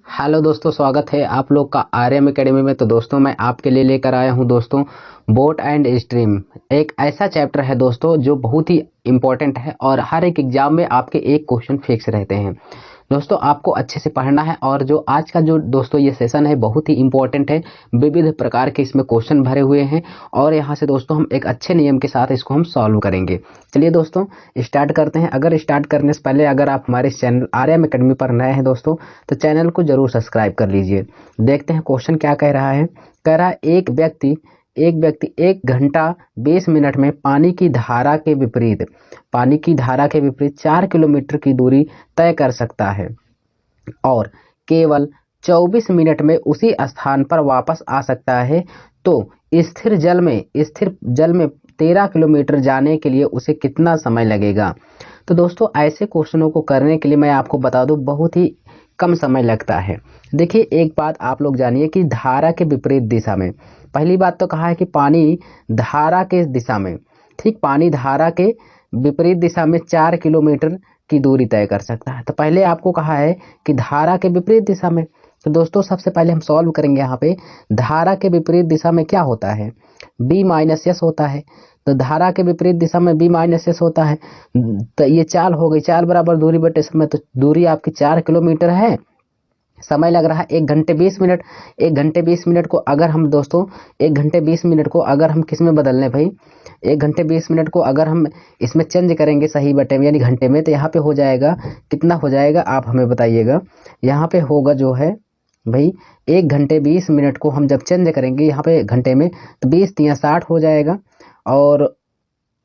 Hello दोस्तों, स्वागत है आप लोग का आर्यम एकेडमी में। तो दोस्तों मैं आपके लिए लेकर आया हूं दोस्तों बोट एंड स्ट्रीम। एक ऐसा चैप्टर है दोस्तों जो बहुत ही इम्पोर्टेंट है और हर एक एग्जाम में आपके एक क्वेश्चन फिक्स रहते हैं। दोस्तों आपको अच्छे से पढ़ना है और जो आज का जो दोस्तों ये सेशन है बहुत ही इम्पोर्टेंट है। विविध प्रकार के इसमें क्वेश्चन भरे हुए हैं और यहाँ से दोस्तों हम एक अच्छे नियम के साथ इसको हम सॉल्व करेंगे। चलिए दोस्तों स्टार्ट करते हैं। अगर स्टार्ट करने से पहले अगर आप हमारे चैनल आर्यम एकेडमी पर नए हैं दोस्तों तो चैनल को जरूर सब्सक्राइब कर लीजिए। देखते हैं क्वेश्चन क्या कह रहा है। कह रहा है एक व्यक्ति 1 घंटा 20 मिनट में पानी की धारा के विपरीत 4 किलोमीटर की दूरी तय कर सकता है और केवल 24 मिनट में उसी स्थान पर वापस आ सकता है। तो स्थिर जल में 13 किलोमीटर जाने के लिए उसे कितना समय लगेगा। तो दोस्तों ऐसे क्वेश्चनों को करने के लिए मैं आपको बता दूं बहुत ही कम समय लगता है। देखिए एक बात आप लोग जानिए कि धारा के विपरीत दिशा में, पहली बात तो कहा है कि पानी धारा के दिशा में, ठीक, पानी धारा के विपरीत दिशा में 4 किलोमीटर की दूरी तय कर सकता है। तो पहले आपको कहा है कि धारा के विपरीत दिशा में। तो दोस्तों सबसे पहले हम सॉल्व करेंगे। यहाँ पे धारा के विपरीत दिशा में क्या होता है, बी माइनस एस होता है। तो धारा के विपरीत दिशा में बी माइनस एस होता है। तो ये चाल हो गई, चाल बराबर दूरी बटे समय। तो दूरी आपकी 4 किलोमीटर है। समय लग रहा है 1 घंटे 20 मिनट। 1 घंटे 20 मिनट को अगर हम दोस्तों 1 घंटे 20 मिनट को अगर हम किस में बदल लें भाई, 1 घंटे 20 मिनट को अगर हम इसमें चेंज करेंगे सही बटे में यानी घंटे में, तो यहाँ पे हो जाएगा कितना हो जाएगा आप हमें बताइएगा। यहाँ पे होगा जो है भाई 1 घंटे 20 मिनट को हम जब चेंज करेंगे यहाँ पे घंटे में तो 20 तिया 60 हो जाएगा और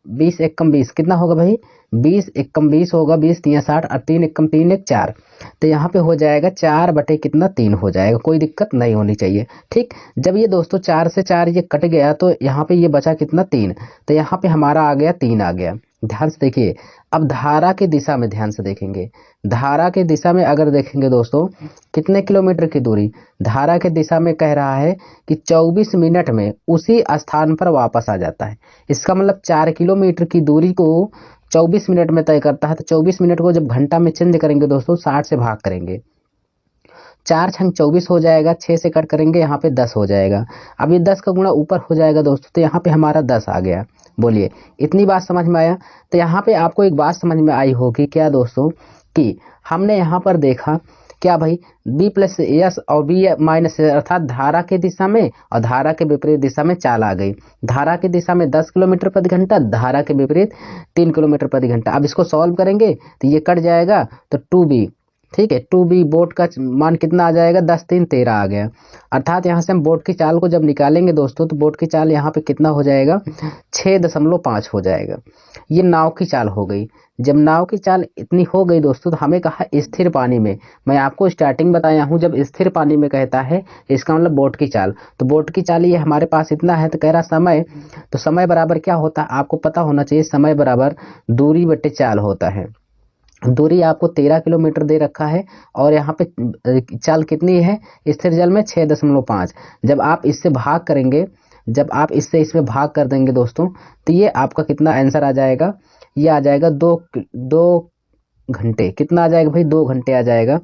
20 एकम 20 कितना होगा भाई, 20 एकम 20 होगा, 20 तिया 60 और 3 एकम 3 एक 4। तो यहाँ पे हो जाएगा 4 बटे कितना 3 हो जाएगा, कोई दिक्कत नहीं होनी चाहिए। ठीक, जब ये दोस्तों 4 से 4 ये कट गया तो यहाँ पे ये बचा कितना 3। तो यहाँ पे हमारा आ गया 3 आ गया। ध्यान से देखिए, अब धारा की दिशा में ध्यान से देखेंगे। धारा की दिशा में अगर देखेंगे दोस्तों कितने किलोमीटर की दूरी, धारा की दिशा में कह रहा है कि 24 मिनट में उसी स्थान पर वापस आ जाता है। इसका मतलब 4 किलोमीटर की दूरी को 24 मिनट में तय करता है। तो 24 मिनट को जब घंटा में चेंज करेंगे दोस्तों 60 से भाग करेंगे, 4 छंग 24 हो जाएगा, 6 से कट करेंगे यहाँ पे 10 हो जाएगा। अब ये 10 का गुणा ऊपर हो जाएगा दोस्तों, तो यहाँ पे हमारा 10 आ गया। बोलिए इतनी बात समझ में आया। तो यहाँ पे आपको एक बात समझ में आई होगी क्या दोस्तों, कि हमने यहाँ पर देखा क्या भाई, बी प्लस एस और बी माइनस एस अर्थात धारा की दिशा में और धारा के विपरीत दिशा में चाल आ गई। धारा की दिशा में 10 किलोमीटर प्रति घंटा, धारा के विपरीत 3 किलोमीटर प्रति घंटा। अब इसको सॉल्व करेंगे तो ये कट जाएगा तो 2b, ठीक है, 2b बोट का मान कितना आ जाएगा, 10 3 13 आ गया। अर्थात यहाँ से हम बोट की चाल को जब निकालेंगे दोस्तों तो बोट की चाल यहाँ पे कितना हो जाएगा, 6.5 हो जाएगा। ये नाव की चाल हो गई। जब नाव की चाल इतनी हो गई दोस्तों तो हमें कहा स्थिर पानी में, मैं आपको स्टार्टिंग बताया हूँ जब स्थिर पानी में कहता है इसका मतलब बोट की चाल। तो बोट की चाल ये हमारे पास इतना है। तो कह रहा समय, तो समय बराबर क्या होता है आपको पता होना चाहिए, समय बराबर दूरी बटे चाल होता है। दूरी आपको 13 किलोमीटर दे रखा है और यहाँ पे चाल कितनी है स्थिर जल में 6.5। जब आप इससे भाग करेंगे, जब आप इससे इसमें भाग कर देंगे दोस्तों तो ये आपका कितना आंसर आ जाएगा, ये आ जाएगा 2 घंटे। कितना आ जाएगा भाई, 2 घंटे आ जाएगा।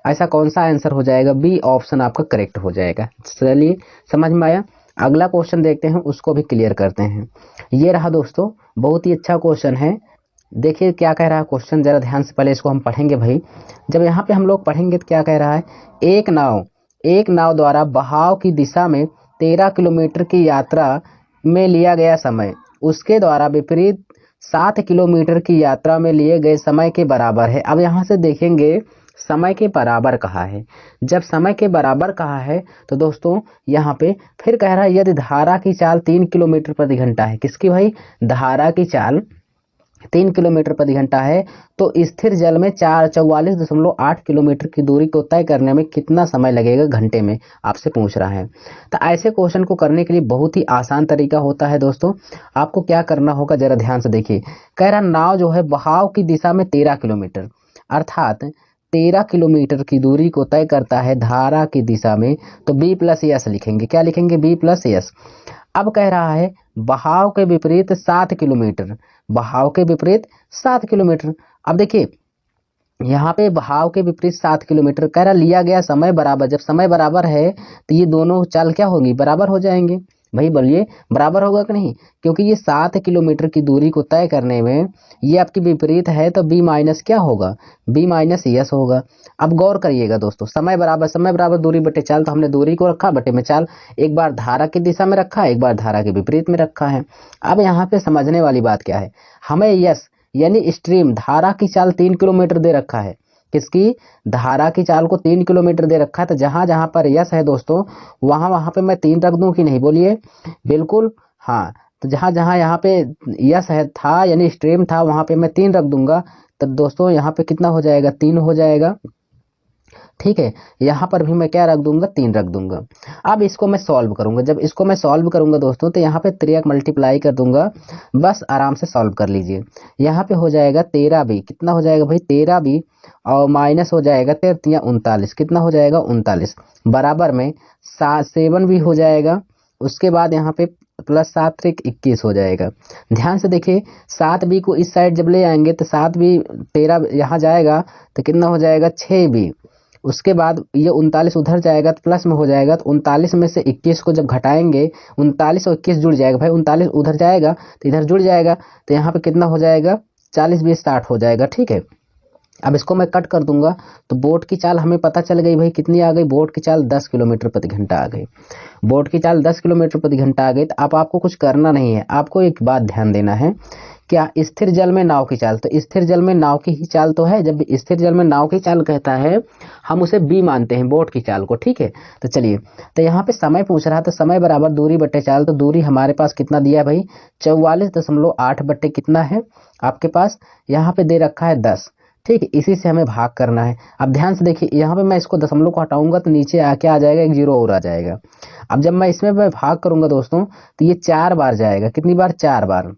ऐसा कौन सा आंसर हो जाएगा, बी ऑप्शन आपका करेक्ट हो जाएगा। चलिए समझ में आया। अगला क्वेश्चन देखते हैं, उसको भी क्लियर करते हैं। ये रहा दोस्तों, बहुत ही अच्छा क्वेश्चन है। देखिए क्या कह रहा है क्वेश्चन, जरा ध्यान से पहले इसको हम पढ़ेंगे भाई। जब यहाँ पे हम लोग पढ़ेंगे तो क्या कह रहा है, एक नाव द्वारा बहाव की दिशा में 13 किलोमीटर की यात्रा में लिया गया समय उसके द्वारा विपरीत 7 किलोमीटर की यात्रा में लिए गए समय के बराबर है। अब यहाँ से देखेंगे समय के बराबर कहा है। जब समय के बराबर कहा है तो दोस्तों यहाँ पे फिर कह रहा है यदि धारा की चाल 3 किलोमीटर प्रति घंटा है, किसकी भाई, धारा की चाल 3 किलोमीटर प्रति घंटा है तो स्थिर जल में 44.8 किलोमीटर की दूरी को तय करने में कितना समय लगेगा घंटे में, आपसे पूछ रहा है। तो ऐसे क्वेश्चन को करने के लिए बहुत ही आसान तरीका होता है दोस्तों। आपको क्या करना होगा जरा ध्यान से देखिए। कह रहा नाव जो है बहाव की दिशा में 13 किलोमीटर अर्थात 13 किलोमीटर की दूरी को तय करता है धारा की दिशा में। तो बी प्लस एस लिखेंगे, क्या लिखेंगे, बी प्लस एस। अब कह रहा है बहाव के विपरीत 7 किलोमीटर, बहाव के विपरीत 7 किलोमीटर। अब देखिए यहाँ पे बहाव के विपरीत 7 किलोमीटर कह रहा लिया गया समय बराबर। जब समय बराबर है तो ये दोनों चाल क्या होगी, बराबर हो जाएंगे। भाई बोलिए बराबर होगा कि नहीं, क्योंकि ये 7 किलोमीटर की दूरी को तय करने में ये आपकी विपरीत है तो बी माइनस क्या होगा, बी माइनस यस होगा। अब गौर करिएगा दोस्तों, समय बराबर दूरी बटे चाल, तो हमने दूरी को रखा बटे में चाल, एक बार धारा की दिशा में रखा, एक बार धारा के विपरीत में रखा है। अब यहाँ पे समझने वाली बात क्या है, हमें यस यानी स्ट्रीम धारा की चाल 3 किलोमीटर दे रखा है। किसकी, धारा की चाल को 3 किलोमीटर दे रखा है। तो जहां जहां पर यस है दोस्तों वहां वहां पे मैं 3 रख दूं कि नहीं, बोलिए बिल्कुल हाँ। तो जहां जहां यहाँ पे यस है था यानी स्ट्रीम था वहां पे मैं 3 रख दूंगा। तब दोस्तों यहाँ पे कितना हो जाएगा, 3 हो जाएगा। ठीक है, यहाँ पर भी मैं क्या रख दूंगा, 3 रख दूंगा। अब इसको मैं सॉल्व करूंगा, जब इसको मैं सॉल्व करूंगा दोस्तों तो यहाँ पे 3 मल्टीप्लाई कर दूंगा, बस आराम से सॉल्व कर लीजिए। यहाँ पे हो जाएगा 13 भी, कितना हो जाएगा भाई 13 भी, और माइनस हो जाएगा 13 39, कितना हो जाएगा 39, बराबर में 7 भी हो जाएगा। उसके बाद यहाँ पे प्लस 7 21 हो जाएगा। ध्यान से देखिए 7 बी को इस साइड जब ले आएंगे तो 7 भी 13 यहाँ जाएगा तो कितना हो जाएगा 6 बी। उसके बाद ये 39 उधर जाएगा तो प्लस में हो जाएगा, तो 39 में से 21 को जब घटाएंगे 39 और 21 जुड़ जाएगा, भाई 39 उधर जाएगा तो इधर जुड़ जाएगा, तो यहाँ पे कितना हो जाएगा 40 20 60 हो जाएगा। ठीक है, अब इसको मैं कट कर दूंगा तो बोट की चाल हमें पता चल गई भाई, कितनी आ गई, बोट की चाल 10 किलोमीटर प्रति घंटा आ गई। बोट की चाल 10 किलोमीटर प्रति घंटा आ गई। तो अब आपको कुछ करना नहीं है, आपको एक बात ध्यान देना है, क्या स्थिर जल में नाव की चाल, तो स्थिर जल में नाव की ही चाल तो है। जब स्थिर जल में नाव की चाल कहता है हम उसे बी मानते हैं बोट की चाल को। ठीक है, तो चलिए, तो यहाँ पे समय पूछ रहा है तो समय बराबर दूरी बट्टे चाल, तो दूरी हमारे पास कितना दिया है भाई 44.8 बट्टे कितना है आपके पास, यहाँ पे दे रखा है 10। ठीक है, इसी से हमें भाग करना है। अब ध्यान से देखिए यहाँ पे मैं इसको दशमलव को हटाऊंगा तो नीचे आके आ जाएगा एक 0 और आ जाएगा। अब जब मैं इसमें भाग करूंगा दोस्तों तो ये 4 बार जाएगा, कितनी बार 4 बार,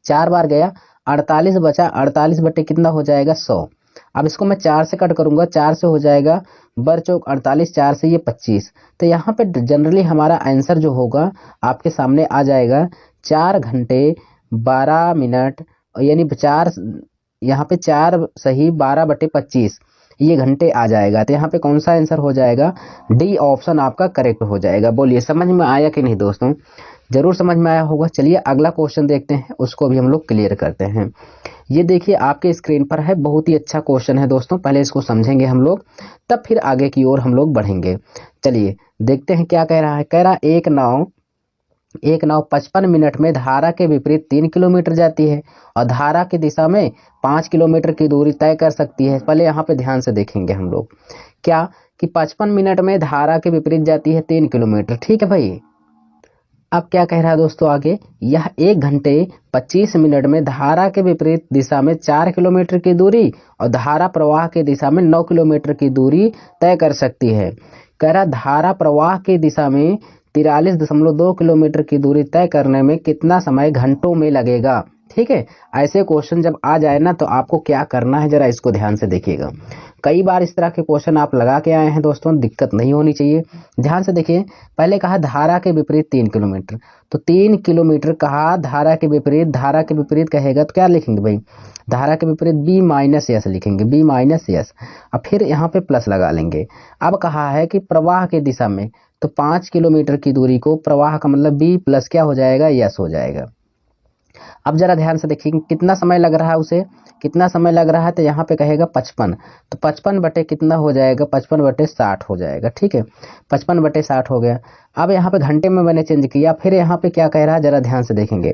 4 बार गया, 48 बचा, 48 बटे कितना हो जाएगा 100। अब इसको मैं 4 से कट करूंगा, 4 से हो जाएगा बर चौक 48, 4 से ये 25। तो यहाँ पे जनरली हमारा आंसर जो होगा आपके सामने आ जाएगा 4 घंटे 12 मिनट, यानी 4 यहाँ पे 4 सही 12 बटे 25 ये घंटे आ जाएगा। तो यहाँ पे कौन सा आंसर हो जाएगा, डी ऑप्शन आपका करेक्ट हो जाएगा। बोलिए समझ में आया कि नहीं दोस्तों, जरूर समझ में आया होगा। चलिए अगला क्वेश्चन देखते हैं, उसको भी हम लोग क्लियर करते हैं। ये देखिए आपके स्क्रीन पर है, बहुत ही अच्छा क्वेश्चन है दोस्तों, पहले इसको समझेंगे हम लोग तब फिर आगे की ओर हम लोग बढ़ेंगे। चलिए देखते हैं क्या कह रहा है। कह रहा एक नाव 55 मिनट में धारा के विपरीत 3 किलोमीटर जाती है और धारा की दिशा में 5 किलोमीटर की दूरी तय कर सकती है। पहले यहाँ पे ध्यान से देखेंगे हम लोग क्या कि 55 मिनट में धारा के विपरीत जाती है 3 किलोमीटर। ठीक है भाई, अब क्या कह रहा है दोस्तों आगे, यह 1 घंटे 25 मिनट में धारा के विपरीत दिशा में 4 किलोमीटर की दूरी और धारा प्रवाह की दिशा में 9 किलोमीटर की दूरी तय कर सकती है। कह रहा धारा प्रवाह की दिशा में 43.2 किलोमीटर की दूरी तय करने में कितना समय घंटों में लगेगा। ठीक है, ऐसे क्वेश्चन जब आ जाए ना तो आपको क्या करना है जरा इसको ध्यान से देखिएगा। कई बार इस तरह के क्वेश्चन आप लगा के आए हैं दोस्तों, दिक्कत नहीं होनी चाहिए। ध्यान से देखिए, पहले कहा धारा के विपरीत 3 किलोमीटर, तो 3 किलोमीटर कहा धारा के विपरीत, धारा के विपरीत कहेगा तो क्या लिखेंगे भाई, धारा के विपरीत बी माइनस यस लिखेंगे, बी माइनस यस। अब फिर यहाँ पे प्लस लगा लेंगे। अब कहा है कि प्रवाह की दिशा में, तो 5 किलोमीटर की दूरी को प्रवाह का मतलब बी प्लस क्या हो जाएगा, यस हो जाएगा। अब जरा ध्यान से देखिए कितना समय लग रहा है उसे, कितना समय लग रहा है, तो यहाँ पे कहेगा 55, तो 55 बटे कितना हो जाएगा, 55 बटे 60 हो जाएगा। ठीक है, 55 बटे 60 हो गया। अब यहाँ पे घंटे में मैंने चेंज किया, फिर यहाँ पे क्या कह रहा है जरा ध्यान से देखेंगे।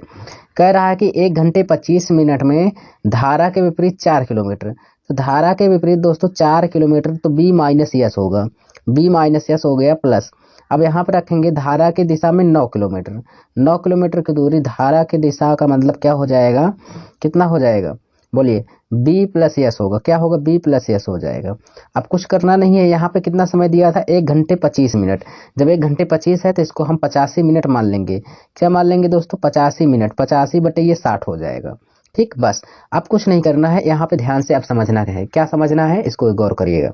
कह रहा है कि 1 घंटे 25 मिनट में धारा के विपरीत 4 किलोमीटर, तो धारा के विपरीत दोस्तों 4 किलोमीटर, तो बी माइनस यस होगा, बी माइनस यस हो गया प्लस। अब यहाँ पर रखेंगे धारा की दिशा में 9 किलोमीटर, 9 किलोमीटर की दूरी, धारा की दिशा का मतलब क्या हो जाएगा, कितना हो जाएगा, बोलिए b प्लस यस होगा, क्या होगा b प्लस यस हो जाएगा। अब कुछ करना नहीं है, यहाँ पे कितना समय दिया था 1 घंटे 25 मिनट, जब 1 घंटे 25 है तो इसको हम 85 मिनट मान लेंगे। क्या मान लेंगे दोस्तों, 85 मिनट, 85 बटे ये 60 हो जाएगा। ठीक, बस अब कुछ नहीं करना है, यहाँ पे ध्यान से अब समझना है, क्या समझना है इसको गौर करिएगा।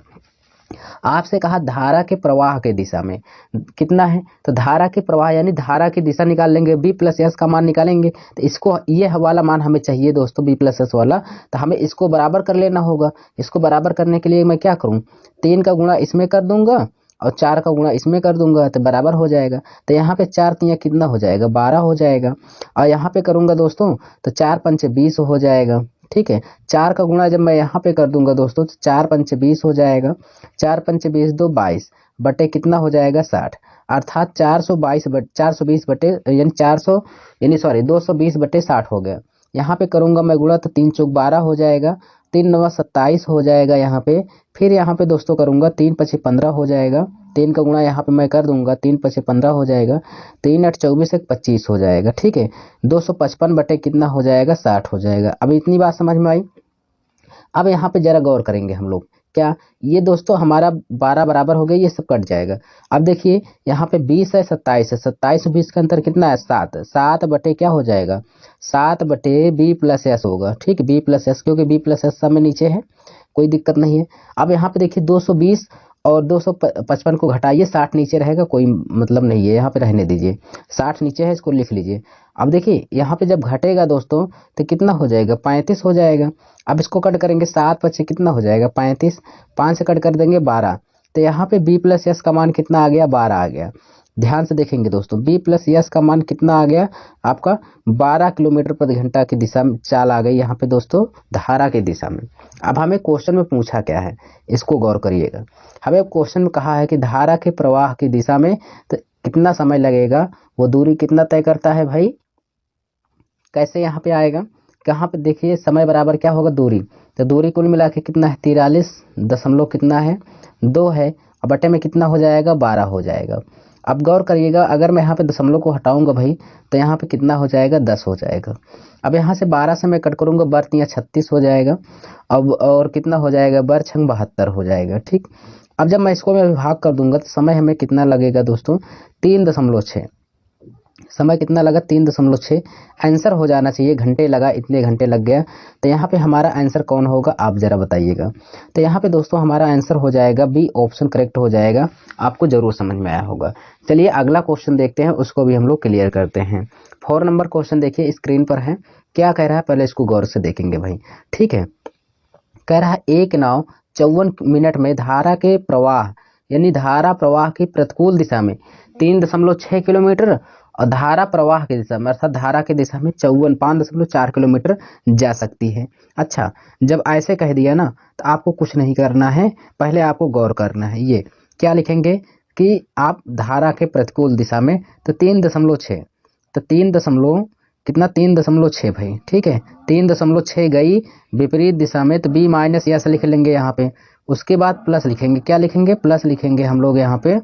आपसे कहा धारा के प्रवाह के दिशा में कितना है, तो धारा के प्रवाह यानी धारा की दिशा निकाल लेंगे, बी प्लस एस का मान निकालेंगे। तो इसको ये वाला मान हमें चाहिए दोस्तों, बी प्लस एस वाला, तो हमें इसको बराबर कर लेना होगा। इसको बराबर करने के लिए मैं क्या करूँ, 3 का गुणा इसमें कर दूंगा और 4 का गुणा इसमें कर दूंगा तो बराबर हो जाएगा। तो यहाँ पे 4 तियाँ कितना हो जाएगा, 12 हो जाएगा। और यहाँ पे करूंगा दोस्तों तो 4 पंचे 20 हो जाएगा। ठीक है, 4 का गुणा जब मैं यहाँ पे कर दूंगा दोस्तों तो 4 पंचे 20 हो जाएगा। 4 पंचे 20 दो 22 बटे कितना हो जाएगा 60, अर्थात 420 बटे यानी 400 यानी सॉरी 220 बटे 60 हो गया। यहाँ पे करूंगा मैं गुणा तो 3 चौक 12 हो जाएगा, 3 नवा 27 हो जाएगा यहाँ पे। फिर यहाँ पे दोस्तों करूंगा 3 पचे 15 हो जाएगा, 3 का गुणा यहाँ पे मैं कर दूंगा, 3 पचे 15 हो जाएगा, 3 8 24 1 25 हो जाएगा। ठीक है, 255 बटे कितना हो जाएगा 60 हो जाएगा। अब इतनी बात समझ में आई। अब यहाँ पे जरा गौर करेंगे हम लोग, क्या ये दोस्तों हमारा 12 बराबर हो गया, ये सब कट जाएगा। अब देखिए यहाँ पे 20 है 27 है, 27 और 20 का अंतर कितना है 7, 7 बटे क्या हो जाएगा 7 बटे बी प्लस एस होगा। ठीक, बी प्लस एस, क्योंकि बी प्लस एस सब में नीचे है, कोई दिक्कत नहीं है। अब यहाँ पे देखिए 220 और 255 को घटाइए, 60 नीचे रहेगा, कोई मतलब नहीं है, यहाँ पे रहने दीजिए, 60 नीचे है, इसको लिख लीजिए। अब देखिए यहाँ पे जब घटेगा दोस्तों तो कितना हो जाएगा 35 हो जाएगा। अब इसको कट करेंगे, 7 पचे कितना हो जाएगा 35, 5 से कट कर देंगे 12, तो यहाँ पे बी प्लस एस का मान कितना आ गया 12 आ गया। ध्यान से देखेंगे दोस्तों, बी प्लस एस का मान कितना आ गया आपका 12 किलोमीटर प्रति घंटा की दिशा में चाल आ गई यहाँ पे दोस्तों, धारा की दिशा में। अब हमें क्वेश्चन में पूछा क्या है, इसको गौर करिएगा। हमें क्वेश्चन में कहा है कि धारा के प्रवाह की दिशा में तो कितना समय लगेगा, वो दूरी कितना तय करता है भाई, कैसे यहाँ पे आएगा, कहाँ पे देखिए समय बराबर क्या होगा दूरी, तो दूरी कुल मिला के कितना है 43 दशमलव कितना है 2 है, और बटे में कितना हो जाएगा 12 हो जाएगा। अब गौर करिएगा, अगर मैं यहाँ पे दशमलव को हटाऊंगा भाई तो यहाँ पे कितना हो जाएगा 10 हो जाएगा। अब यहाँ से 12 से मैं कट करूंगा, बर 36 हो जाएगा, अब और कितना हो जाएगा बर 72 हो जाएगा। ठीक, अब जब मैं इसको मैं विभाग कर दूंगा तो समय हमें कितना लगेगा दोस्तों 3.6, समय कितना लगा 3.6, आंसर हो जाना चाहिए, घंटे लगा, इतने घंटे लग गया, तो यहाँ पे हमारा आंसर कौन होगा आप जरा बताइएगा। तो यहाँ पे दोस्तों हमारा आंसर हो जाएगा बी ऑप्शन करेक्ट हो जाएगा, आपको जरूर समझ में आया होगा। चलिए अगला क्वेश्चन देखते हैं, उसको भी हम लोग क्लियर करते हैं। 4 नंबर क्वेश्चन देखिए स्क्रीन पर है, क्या कह रहा है पहले इसको गौर से देखेंगे भाई। ठीक है, कह रहा है एक नाव 54 मिनट में धारा के प्रवाह यानी धारा प्रवाह की प्रतिकूल दिशा में 3.6 किलोमीटर और धारा प्रवाह की दिशा में अर्थात धारा की दिशा में 5.4 किलोमीटर जा सकती है। अच्छा, जब ऐसे कह दिया ना तो आपको कुछ नहीं करना है, पहले आपको गौर करना है। ये क्या लिखेंगे कि आप धारा के प्रतिकूल दिशा में तो 3.6, तो 3 कितना 3.6 भाई। ठीक है, 3.6 गई विपरीत दिशा में तो बी माइनस एस लिख लेंगे यहाँ पे, उसके बाद प्लस लिखेंगे, क्या लिखेंगे प्लस लिखेंगे हम लोग यहाँ पे,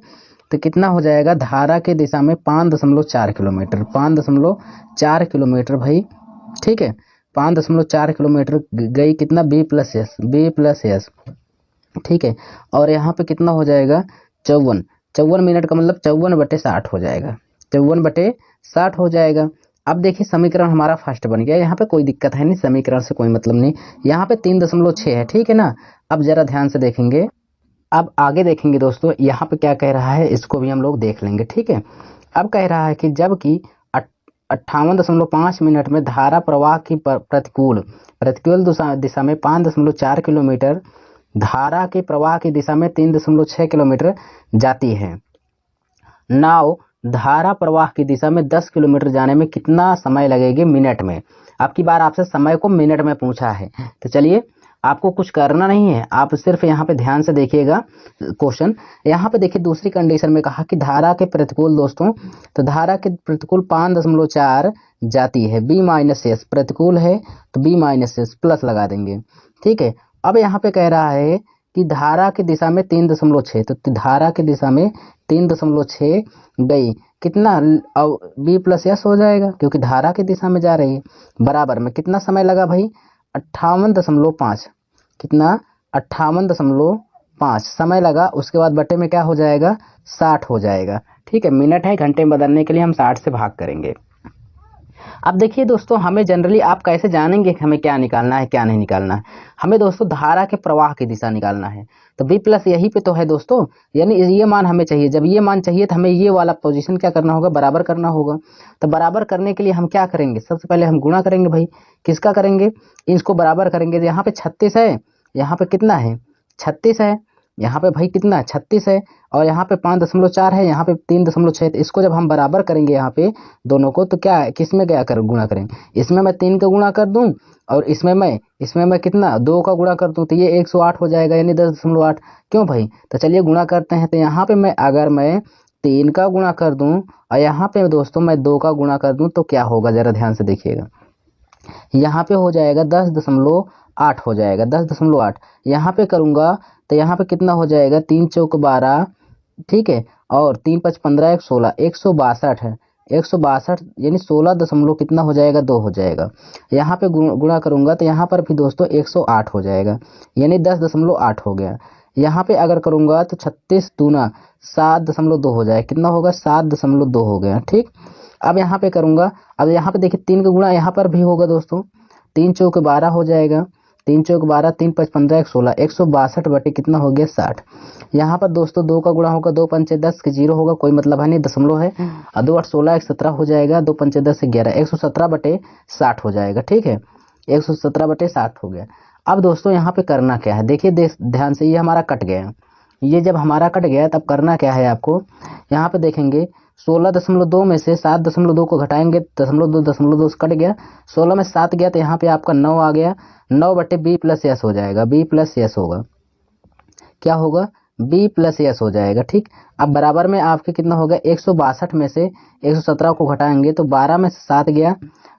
तो कितना हो जाएगा धारा के दिशा में 5.4 किलोमीटर, 5.4 किलोमीटर भाई। ठीक है, 5.4 किलोमीटर गई कितना बी प्लस एस। ठीक है, और यहाँ पे कितना हो जाएगा 54 मिनट का मतलब 54/60 हो जाएगा, 54/60 हो जाएगा। अब देखिए समीकरण हमारा फर्स्ट बन गया, यहाँ पे कोई दिक्कत है नहीं, समीकरण से कोई मतलब नहीं, यहाँ पे 3.6 है। ठीक है ना, अब जरा ध्यान से देखेंगे, अब आगे देखेंगे दोस्तों, यहाँ पे क्या कह रहा है इसको भी हम लोग देख लेंगे। ठीक है, अब कह रहा है कि जबकि 58.5 मिनट में धारा प्रवाह की प्रतिकूल दिशा में 5.4 किलोमीटर, धारा के प्रवाह की दिशा में 3.6 किलोमीटर जाती है, नाव धारा प्रवाह की दिशा में 10 किलोमीटर जाने में कितना समय लगेगी मिनट में। अब की बार आपसे समय को मिनट में पूछा है, तो चलिए आपको कुछ करना नहीं है, आप सिर्फ यहाँ पे ध्यान से देखिएगा क्वेश्चन। यहाँ पे देखिए दूसरी कंडीशन में कहा कि धारा के प्रतिकूल दोस्तों, तो धारा के प्रतिकूल 5.4 जाती है, बी माइनस एस प्रतिकूल है तो बी माइनस एस प्लस लगा देंगे। ठीक है, अब यहाँ पे कह रहा है कि धारा की दिशा में 3.6, तो धारा की दिशा में 3.6 गई कितना बी प्लस एस हो जाएगा, क्योंकि धारा की दिशा में जा रही है, बराबर में कितना समय लगा भाई 58.5, कितना 58.5 समय लगा, उसके बाद बटे में क्या हो जाएगा 60 हो जाएगा। ठीक है, मिनट है, घंटे में बदलने के लिए हम 60 से भाग करेंगे। अब देखिए दोस्तों, हमें जनरली आप कैसे जानेंगे कि हमें क्या निकालना है क्या नहीं निकालना है। हमें दोस्तों धारा के प्रवाह की दिशा निकालना है, तो बी प्लस यहीं पे तो है दोस्तों, यानी ये मान हमें चाहिए। जब ये मान चाहिए तो हमें ये वाला पोजीशन क्या करना होगा, बराबर करना होगा। तो बराबर करने के लिए हम क्या करेंगे, सबसे पहले हम गुणा करेंगे भाई। किसका करेंगे, इसको बराबर करेंगे। यहाँ पे 36 है, यहाँ पे कितना है 36 है, यहाँ पे भाई कितना है 36 है, और यहाँ पे 5.4 है, यहाँ पे 3.6। तो इसको जब हम बराबर करेंगे यहाँ पे दोनों को, तो क्या किस में क्या कर गुणा करेंगे, इसमें मैं 3 का गुणा कर दूं, और इसमें मैं कितना 2 का गुणा कर दूं, तो ये 108 हो जाएगा, यानी 10.8। क्यों भाई, तो चलिए गुणा करते हैं। तो यहाँ पे अगर मैं 3 का गुणा कर दूं और यहाँ पे दोस्तों मैं 2 का गुणा कर दूं, तो क्या होगा जरा ध्यान से देखिएगा। यहाँ पे हो जाएगा 10.8 हो जाएगा, 10.8। यहाँ पे करूंगा तो यहाँ पे कितना हो जाएगा, 3 चौक 12, ठीक है, और 3 5 15 1 16, 162 है। 162 यानी 16 दशमलव कितना हो जाएगा, 2 हो जाएगा। यहाँ पे गुणा करूंगा तो यहाँ पर भी दोस्तों 108 हो जाएगा, यानी 10.8 हो गया। यहाँ पे अगर करूंगा तो 36 दूना 7.2 हो जाएगा, कितना होगा 7.2 हो गया, ठीक। अब यहाँ पे करूंगा, अब यहाँ पे देखिए 3 का गुणा यहाँ पर भी होगा दोस्तों, 3 चौक 12 हो जाएगा, 3 चौक 12, 3 5 15 1 16, 162 बटे कितना हो गया 60। यहाँ पर दोस्तों 2 का गुणा होगा, 2 पंचे 10 के 0 होगा, कोई मतलब है नहीं, दशमलव है, और 2 8 16 117 हो जाएगा, 2 पंचे 10 11, 117 बटे 60 हो जाएगा, ठीक है, 117 बटे 60 हो गया। अब दोस्तों यहाँ पे करना क्या है, देखिए ध्यान से, ये हमारा कट गया। ये जब हमारा कट गया तब करना क्या है आपको, यहाँ पे देखेंगे 16.2 में से 7.2 को घटाएंगे, 0.2 से कट गया, 16 में 7 गया तो यहाँ पे आपका 9 आ गया, 9 बटे बी प्लस यस हो जाएगा, बी प्लस यस होगा, क्या होगा, बी प्लस यस हो जाएगा, ठीक। अब बराबर में आपके कितना होगा, 162 में से 117 को घटाएंगे तो 12 में से 7 गया,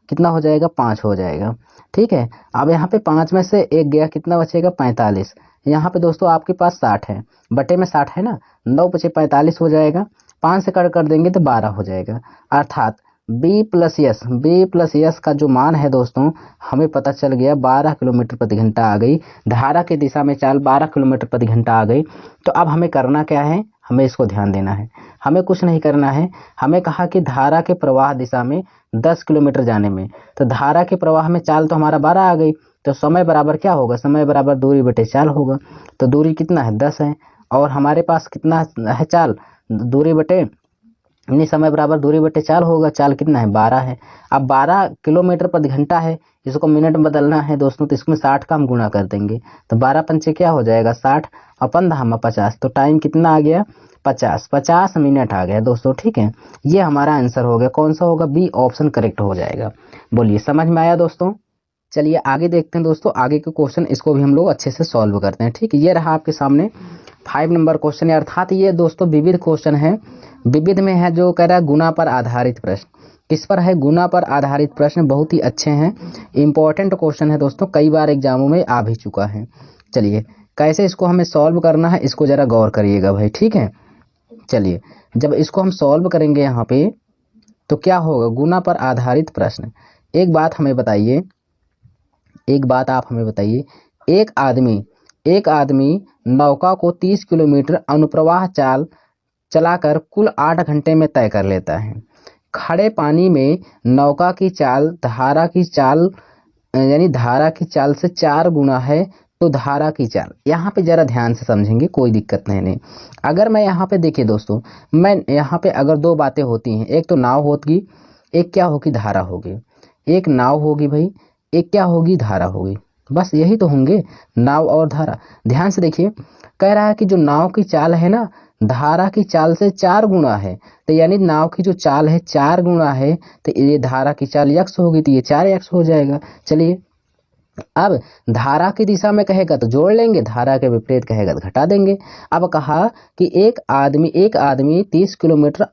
कितना हो जाएगा 5 हो जाएगा, ठीक है। अब यहाँ पे 5 में से 1 गया, कितना बचेगा 45। यहाँ पे दोस्तों आपके पास 60 है, बटे में 60 है ना, 9 बचे 45 हो जाएगा, 5 से कट कर देंगे तो 12 हो जाएगा। अर्थात बी प्लस यस का जो मान है दोस्तों, हमें पता चल गया 12 किलोमीटर प्रति घंटा आ गई। धारा की दिशा में चाल 12 किलोमीटर प्रति घंटा आ गई। तो अब हमें करना क्या है, हमें इसको ध्यान देना है, हमें कुछ नहीं करना है। हमें कहा कि धारा के प्रवाह दिशा में 10 किलोमीटर जाने में, तो धारा के प्रवाह में चाल तो हमारा 12 आ गई, तो समय बराबर क्या होगा, समय बराबर दूरी बटे चाल होगा। तो दूरी कितना है 10 है, और हमारे पास कितना है चाल, दूरी बटे यानी समय बराबर दूरी बटे चाल होगा, चाल कितना है 12 है। अब 12 किलोमीटर प्रति घंटा है, इसको मिनट में बदलना है दोस्तों, तो इसमें 60 का हम गुणा कर देंगे, तो 12 पंचे क्या हो जाएगा 60, और 15 50, तो टाइम कितना आ गया 50 मिनट आ गया दोस्तों, ठीक है। ये हमारा आंसर हो गया, कौन सा होगा, बी ऑप्शन करेक्ट हो जाएगा। बोलिए समझ में आया दोस्तों। चलिए आगे देखते हैं दोस्तों, आगे के क्वेश्चन, इसको भी हम लोग अच्छे से सॉल्व करते हैं, ठीक। ये रहा आपके सामने 5 नंबर क्वेश्चन है, अर्थात ये दोस्तों विविध क्वेश्चन है। विविध में है जो कह रहा है गुणा पर आधारित प्रश्न, किस पर है, गुणा पर आधारित प्रश्न, बहुत ही अच्छे हैं, इंपॉर्टेंट क्वेश्चन है दोस्तों, कई बार एग्जामों में आ भी चुका है। चलिए कैसे इसको हमें सॉल्व करना है, इसको जरा गौर करिएगा भाई, ठीक है। चलिए जब इसको हम सॉल्व करेंगे यहाँ पे, तो क्या होगा, गुणा पर आधारित प्रश्न। एक बात आप हमें बताइए, एक आदमी नौका को 30 किलोमीटर अनुप्रवाह चाल चलाकर कुल 8 घंटे में तय कर लेता है। खड़े पानी में नौका की चाल धारा की चाल यानी धारा की चाल से 4 गुना है, तो धारा की चाल, यहाँ पे जरा ध्यान से समझेंगे, कोई दिक्कत नहीं। अगर मैं यहाँ पे देखिए दोस्तों, मैं यहाँ पे अगर 2 बातें होती हैं, एक तो नाव होगी, एक क्या होगी, धारा होगी। एक नाव होगी भाई, एक क्या होगी, धारा होगी, बस यही तो होंगे, नाव और धारा। ध्यान से देखिए, कह रहा है कि जो नाव की चाल है ना, धारा की चाल से 4 गुना है, तो यानी नाव की जो चाल है 4 गुना है, तो ये धारा की चाल x होगी, तो ये 4x हो जाएगा। चलिए अब धारा की दिशा में कहेगा तो जोड़ लेंगे, धारा के विपरीत कहेगा तो घटा देंगे। अब कहा कि एक आदमी 30 किलोमीटर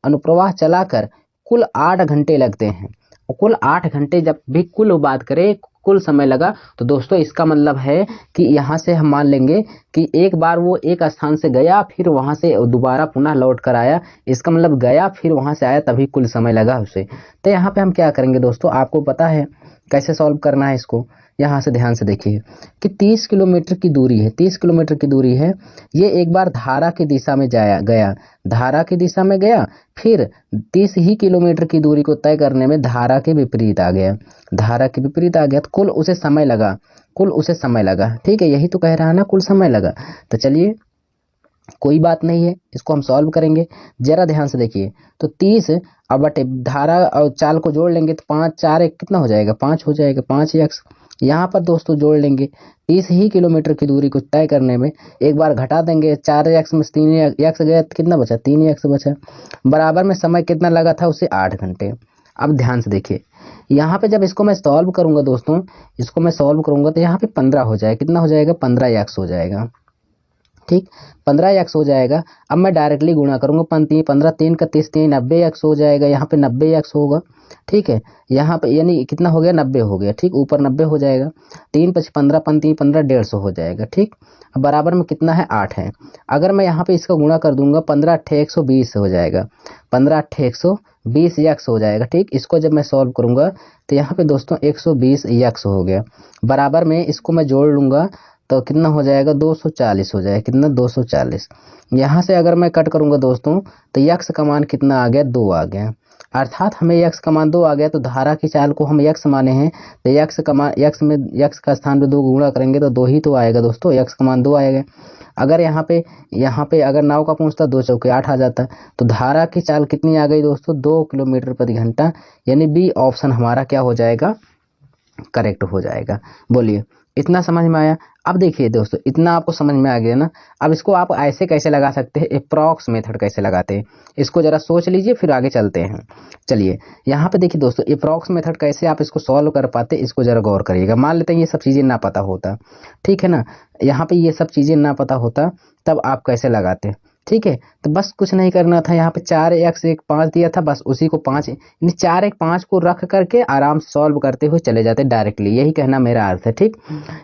अनुप्रवाह चलाकर कुल 8 घंटे लगते हैं, और कुल 8 घंटे जब भी कुल बात करें, कुल समय लगा, तो दोस्तों इसका मतलब है कि यहाँ से हम मान लेंगे कि एक बार वो एक स्थान से गया, फिर वहां से दोबारा पुनः लौट कर आया, इसका मतलब गया फिर वहां से आया, तभी कुल समय लगा उसे। तो यहाँ पे हम क्या करेंगे दोस्तों, आपको पता है कैसे सॉल्व करना है इसको, यहाँ से ध्यान से देखिए कि 30 किलोमीटर की दूरी है, 30 किलोमीटर की दूरी है। ये एक बार धारा की दिशा में गया, धारा की दिशा में गया, फिर 30 ही किलोमीटर की दूरी को तय करने में धारा के विपरीत आ गया, धारा के विपरीत आ गया, तो कुल उसे समय लगा, कुल उसे समय लगा। ठीक है, यही तो कह रहा है ना, कुल समय लगा। तो चलिए कोई बात नहीं है, इसको हम सॉल्व करेंगे। जरा ध्यान से देखिए, तो 30 अब बटे धारा और चाल को जोड़ लेंगे तो 5 4 1 कितना हो जाएगा, 5 हो जाएगा, 5 एक्स। यहाँ पर दोस्तों जोड़ लेंगे, 30 ही किलोमीटर की दूरी को तय करने में एक बार घटा देंगे, 4 एक्स में 3 एक्स गया तो कितना बचा, 3 एक्स बचा। बराबर में समय कितना लगा था उसे, 8 घंटे। अब ध्यान से देखिए, यहाँ पे जब इसको मैं सॉल्व करूंगा दोस्तों, इसको मैं सॉल्व करूंगा तो यहाँ पे 15 हो जाएगा, कितना हो जाएगा, 15 एक्स हो जाएगा। ठीक, 15 एक्स हो जाएगा। अब मैं डायरेक्टली गुणा करूंगा, 15 3 का 30 3 90 एक्स हो जाएगा, यहाँ पे 90 एक्स होगा। ठीक है, यहाँ पे यानी कितना हो गया, 90 हो गया। ठीक, ऊपर 90 हो जाएगा, 3 5 15 15 15 150 हो जाएगा। ठीक, अब बराबर में कितना है, 8 है। अगर मैं यहाँ पे इसका गुणा कर दूंगा, 15 8 120 हो जाएगा, 15 8 120 एक्स हो जाएगा। ठीक, इसको जब मैं सॉल्व करूंगा तो यहाँ पे दोस्तों 120 एक्स हो गया। बराबर में इसको मैं जोड़ लूंगा तो कितना हो जाएगा, 240 हो जाएगा, कितना, 240। यहाँ से अगर मैं कट करूंगा दोस्तों तो यक्स का मान कितना आ गया, 2 आ गया। अर्थात हमें यक्स का मान 2 आ गया, तो धारा की चाल को हम यक्स माने हैं, तो यक्स का मान, यक्स का स्थान पे 2 गुणा करेंगे तो 2 ही तो आएगा दोस्तों, यक्स का मान 2 आएगा। अगर यहाँ पे अगर 9 का पूछता 2 चौके 8 आ जाता, तो धारा की चाल कितनी आ गई दोस्तों, 2 किलोमीटर प्रति घंटा, यानी बी ऑप्शन हमारा क्या हो जाएगा, करेक्ट हो जाएगा। बोलिए, इतना समझ में आया। अब देखिए दोस्तों, इतना आपको समझ में आ गया ना। अब इसको आप ऐसे कैसे लगा सकते हैं, अप्रॉक्स मेथड कैसे लगाते हैं, इसको जरा सोच लीजिए, फिर आगे चलते हैं। चलिए यहाँ पे देखिए दोस्तों, अप्रॉक्स मेथड कैसे आप इसको सॉल्व कर पाते, इसको जरा गौर करिएगा। मान लेते हैं ये सब चीजें ना पता होता, ठीक है ना, यहाँ पे ये सब चीजें ना पता होता, तब आप कैसे लगाते। ठीक है, तो बस कुछ नहीं करना था, यहाँ पे 4 एक्स 1 5 दिया था, बस उसी को 5 यानी 4 1 5 को रख करके आराम से सॉल्व करते हुए चले जाते डायरेक्टली, यही कहना मेरा अर्थ है। ठीक,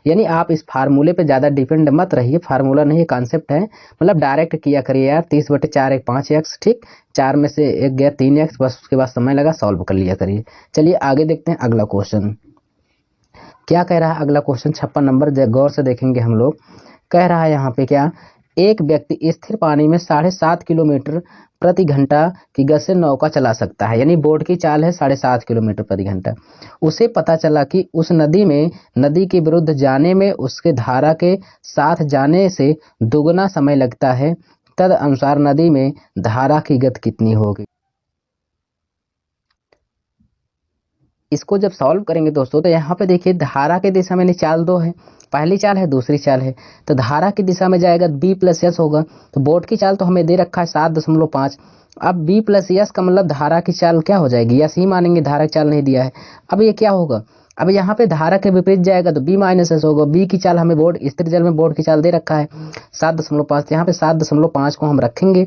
यानी आप इस फार्मूले पे ज्यादा डिपेंड मत रहिए, फार्मूला नहीं कॉन्सेप्ट है, मतलब डायरेक्ट किया करिए यार, 30 बटे 4 1 5 एक्स। ठीक, 4 में से 1 गया 3 एक्स, बस उसके बाद समय लगा, सॉल्व कर लिया करिए। चलिए आगे देखते हैं अगला क्वेश्चन क्या कह रहा है। अगला क्वेश्चन 56 नंबर, गौर से देखेंगे हम लोग। कह रहा है यहाँ पे क्या, एक व्यक्ति स्थिर पानी में 7.5 किलोमीटर प्रति घंटा की गति से नौका चला सकता है, यानी बोट की चाल है 7.5 किलोमीटर प्रति घंटा। उसे पता चला कि उस नदी के विरुद्ध जाने में उसके धारा के साथ जाने से दुगना समय लगता है, तद अनुसार नदी में धारा की गति कितनी होगी। इसको जब सॉल्व करेंगे दोस्तों, तो यहाँ पे देखिए धारा की दिशा में चाल 2 है, पहली चाल है दूसरी चाल है, तो धारा की दिशा में जाएगा बी प्लस एस होगा। तो बोट की चाल तो हमें दे रखा है 7.5, अब बी प्लस एस का मतलब धारा की चाल क्या हो जाएगी, यस ही मानेंगे, धारा की चाल नहीं दिया है। अब ये क्या होगा, अब यहाँ पे धारा के विपरीत जाएगा तो बी माइनस एस होगा। बी की चाल हमें बोट, स्थिर जल में बोट की चाल दे रखा है 7.5, यहाँ पे 7.5 को हम रखेंगे,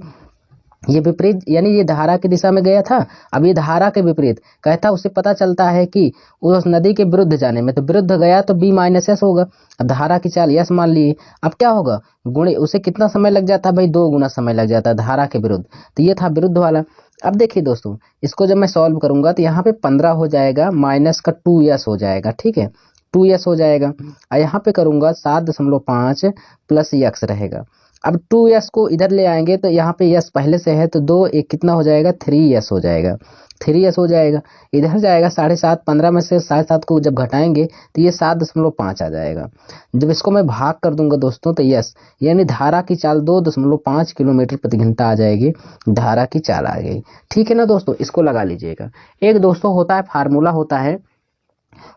ये विपरीत यानी ये धारा की दिशा में गया था, अब ये धारा के विपरीत कहता, उसे पता चलता है कि उस नदी के विरुद्ध जाने में, तो विरुद्ध गया तो बी माइनस एस होगा। अब धारा की चाल यस मान लिए, अब क्या होगा, गुणे उसे कितना समय लग जाता है भाई, 2 गुना समय लग जाता है धारा के विरुद्ध, तो ये था विरुद्ध वाला। अब देखिए दोस्तों, इसको जब मैं सॉल्व करूंगा तो यहाँ पे 15 हो जाएगा, माइनस का 2 यस हो जाएगा। ठीक है, 2 यस हो जाएगा, और यहाँ पे करूंगा 7.5 प्लस यक्स रहेगा। अब 2 यस को इधर ले आएंगे तो यहाँ पे यस पहले से है, तो 2 1 कितना हो जाएगा, 3 यस हो जाएगा, 3 यस हो जाएगा। इधर जाएगा 7.5, 15 में से 7.5 को जब घटाएंगे तो ये 7.5 आ जाएगा। जब इसको मैं भाग कर दूंगा दोस्तों तो यस, यानी धारा की चाल 2.5 किलोमीटर प्रति घंटा आ जाएगी, धारा की चाल आ गई। ठीक है ना दोस्तों, इसको लगा लीजिएगा। एक दोस्तों होता है, फार्मूला होता है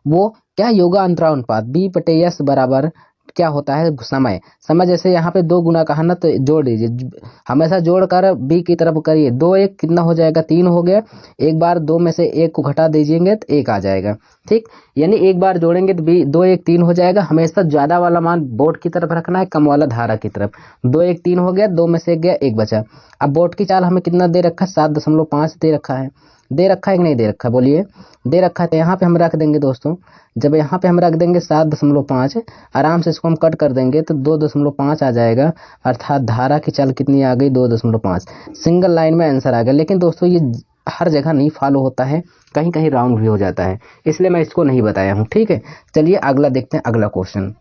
वो क्या, योगा अंतराल अनुपात, बी बटे एस बराबर क्या होता है, समय जैसे यहाँ पे 2 गुना कहा ना, तो जोड़ दीजिए, हमेशा जोड़कर बी की तरफ करिए, 2 1 कितना हो जाएगा, 3 हो गया। एक बार 2 में से 1 को घटा दीजिएंगे तो 1 आ जाएगा। ठीक, यानी एक बार जोड़ेंगे तो बी 2 1 3 हो जाएगा। हमेशा ज्यादा वाला मान बोट की तरफ रखना है, कम वाला धारा की तरफ। 2 1 3 हो गया, 2 में से 1 गया, 1 बचा। अब बोट की चाल हमें कितना दे रखा है, 7.5 दे रखा है, दे रखा है कि नहीं दे रखा, बोलिए, दे रखा है। तो यहाँ पे हम रख देंगे दोस्तों, जब यहाँ पे हम रख देंगे 7.5, आराम से इसको हम कट कर देंगे तो 2.5 आ जाएगा, अर्थात धारा की चाल कितनी आ गई, 2.5। सिंगल लाइन में आंसर आ गया। लेकिन दोस्तों ये हर जगह नहीं फॉलो होता है, कहीं कहीं रॉन्ग भी हो जाता है, इसलिए मैं इसको नहीं बताया हूँ। ठीक है, चलिए अगला देखते हैं। अगला क्वेश्चन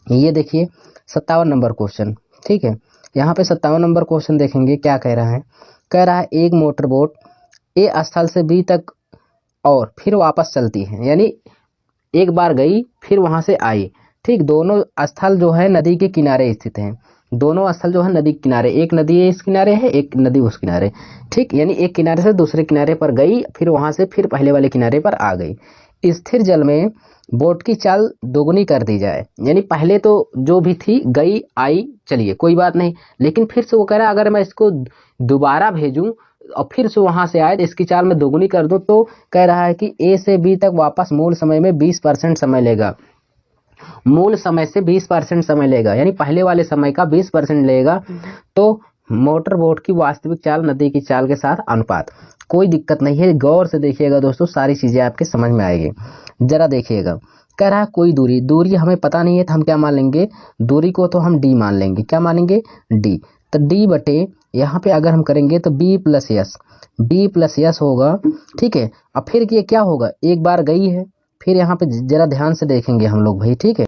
ये देखिए 57 नंबर क्वेश्चन। ठीक है, यहाँ पे 57 नंबर क्वेश्चन देखेंगे क्या कह रहा है। कह रहा है एक मोटर बोट ए स्थल से बी तक और फिर वापस चलती है, यानी एक बार गई फिर वहां से आई। ठीक, दोनों स्थल जो है नदी के किनारे स्थित हैं। दोनों स्थल जो है नदी के किनारे, एक नदी इस किनारे है, एक नदी उस किनारे। ठीक, यानी एक किनारे से दूसरे किनारे पर गई, फिर वहां से फिर पहले वाले किनारे पर आ गई। स्थिर जल में बोट की चाल दोगुनी कर दी जाए, यानी पहले तो जो भी थी गई आई, चलिए कोई बात नहीं, लेकिन फिर से वो कह रहा है अगर मैं इसको दोबारा भेजूं और फिर से वहां से आए तो इसकी चाल में दोगुनी कर दूं, तो कह रहा है कि ए से बी तक वापस मूल समय में 20% समय लेगा। मूल समय से 20% समय लेगा, यानी पहले वाले समय का 20% लेगा। तो मोटर बोट की वास्तविक चाल नदी की चाल के साथ अनुपात। कोई दिक्कत नहीं है, गौर से देखिएगा दोस्तों, सारी चीजें आपके समझ में आएगी। जरा देखिएगा, कह रहा है कोई दूरी, दूरी हमें पता नहीं है तो हम क्या मान लेंगे, दूरी को तो हम डी मान लेंगे। क्या मानेंगे, डी। तो डी बटे यहाँ पे अगर हम करेंगे तो b plus s, b plus s होगा। ठीक है, अब फिर ये क्या होगा, एक बार गई है, फिर यहाँ पे जरा ध्यान से देखेंगे हम लोग भाई। ठीक है,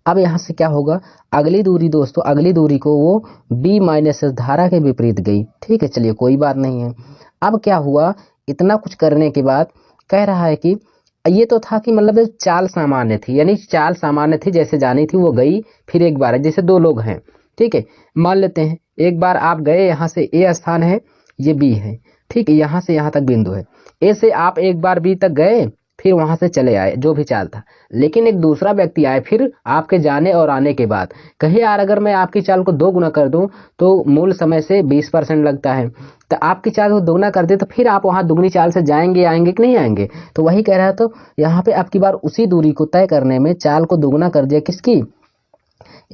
अब यहाँ से क्या होगा, अगली दूरी दोस्तों, अगली दूरी को वो बी माइनस एस धारा के विपरीत गई। ठीक है, चलिए कोई बात नहीं है। अब क्या हुआ, इतना कुछ करने के बाद कह रहा है कि ये तो था कि मतलब चाल सामान्य थी, यानी चाल सामान्य थी, जैसे जानी थी वो गई, फिर एक बार है, जैसे दो लोग हैं। ठीक है, मान लेते हैं एक बार आप गए, यहाँ से ए स्थान है, ये बी है। ठीक है, यहाँ से यहाँ तक बिंदु है, ए से आप एक बार बी तक गए, फिर वहां से चले आए, जो भी चाल था। लेकिन एक दूसरा व्यक्ति आए फिर आपके जाने और आने के बाद, कहे यार अगर मैं आपकी चाल को 2 गुना कर दूं तो मूल समय से 20% लगता है, तो आपकी चाल को दोगुना कर दे तो फिर आप वहां दुगनी चाल से जाएंगे आएंगे कि नहीं आएंगे। तो वही कह रहा है, तो यहाँ पे आपकी बार उसी दूरी को तय करने में चाल को दोगुना कर दिया, किसकी,